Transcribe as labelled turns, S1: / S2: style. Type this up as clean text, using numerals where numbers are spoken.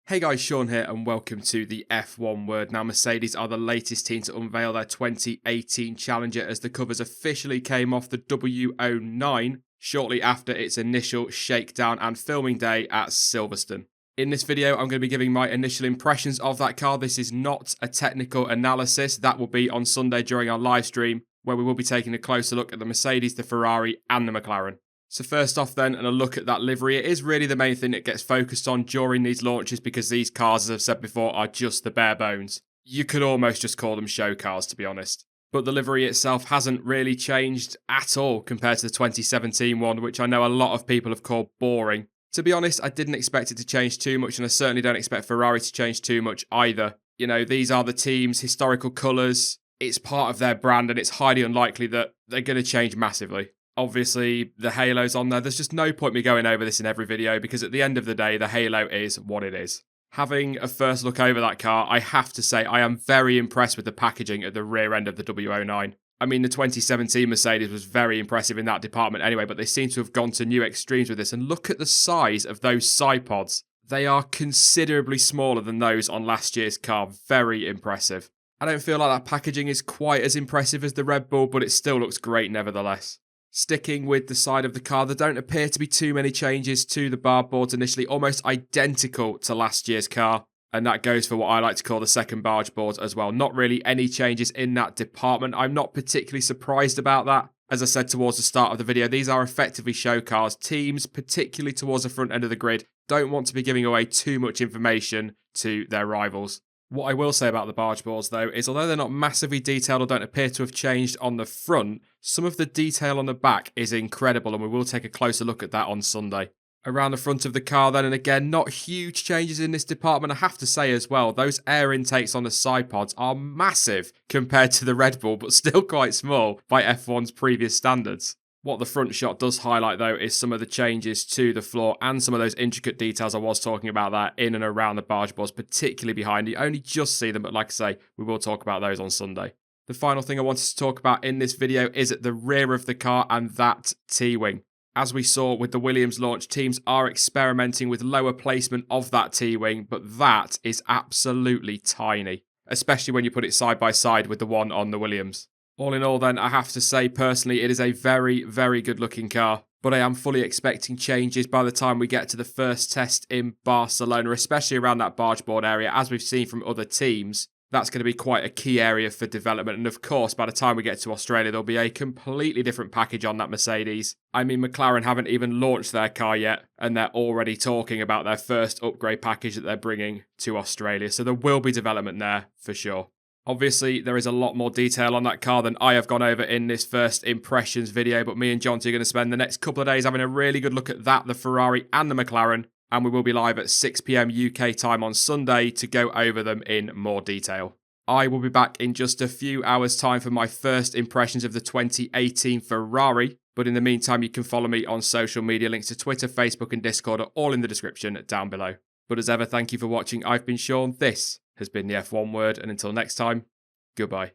S1: Hey guys, Sean here and welcome to the F1 Word. Now Mercedes are the latest team to unveil their 2018 Challenger as the covers officially came off the W09 shortly after its initial shakedown and filming day at Silverstone. In this video, I'm going to be giving my initial impressions of that car. This is not a technical analysis. That will be on Sunday during our live stream, where we will be taking a closer look at the Mercedes, the Ferrari and the McLaren. So first off then, and a look at that livery, it is really the main thing that gets focused on during these launches because these cars, as I've said before, are just the bare bones. You could almost just call them show cars, to be honest. But the livery itself hasn't really changed at all compared to the 2017 one, which I know a lot of people have called boring. To be honest, I didn't expect it to change too much, and I certainly don't expect Ferrari to change too much either. You know, these are the team's historical colours, it's part of their brand, and it's highly unlikely that they're going to change massively. Obviously, the halo's on there. There's just no point me going over this in every video because at the end of the day, the halo is what it is. Having a first look over that car, I have to say I am very impressed with the packaging at the rear end of the W09. I mean, the 2017 Mercedes was very impressive in that department anyway, but they seem to have gone to new extremes with this. And look at the size of those side pods. They are considerably smaller than those on last year's car. Very impressive. I don't feel like that packaging is quite as impressive as the Red Bull, but it still looks great nevertheless. Sticking with the side of the car, there don't appear to be too many changes to the barb boards initially, almost identical to last year's car. And that goes for what I like to call the second barge board as well. Not really any changes in that department. I'm not particularly surprised about that. As I said towards the start of the video, these are effectively show cars. Teams, particularly towards the front end of the grid, don't want to be giving away too much information to their rivals. What I will say about the barge boards, though, is although they're not massively detailed or don't appear to have changed on the front, some of the detail on the back is incredible, and we will take a closer look at that on Sunday. Around the front of the car then, and again, not huge changes in this department. I have to say as well, those air intakes on the side pods are massive compared to the Red Bull, but still quite small by F1's previous standards. What the front shot does highlight, though, is some of the changes to the floor and some of those intricate details I was talking about there in and around the barge boards, particularly behind. You only just see them, but like I say, we will talk about those on Sunday. The final thing I wanted to talk about in this video is at the rear of the car and that T-wing. As we saw with the Williams launch, teams are experimenting with lower placement of that T-wing, but that is absolutely tiny, especially when you put it side by side with the one on the Williams. All in all then, I have to say personally it is a very, very good looking car, but I am fully expecting changes by the time we get to the first test in Barcelona, especially around that barge board area. As we've seen from other teams, that's going to be quite a key area for development, and of course by the time we get to Australia there'll be a completely different package on that Mercedes. I mean, McLaren haven't even launched their car yet, and they're already talking about their first upgrade package that they're bringing to Australia, so there will be development there for sure. Obviously, there is a lot more detail on that car than I have gone over in this first impressions video, but me and Jonty are going to spend the next couple of days having a really good look at that, the Ferrari and the McLaren, and we will be live at 6 PM UK time on Sunday to go over them in more detail. I will be back in just a few hours' time for my first impressions of the 2018 Ferrari, but in the meantime, you can follow me on social media. Links to Twitter, Facebook and Discord are all in the description down below. But as ever, thank you for watching. I've been Sean. This has been the F1 Word, and until next time, goodbye.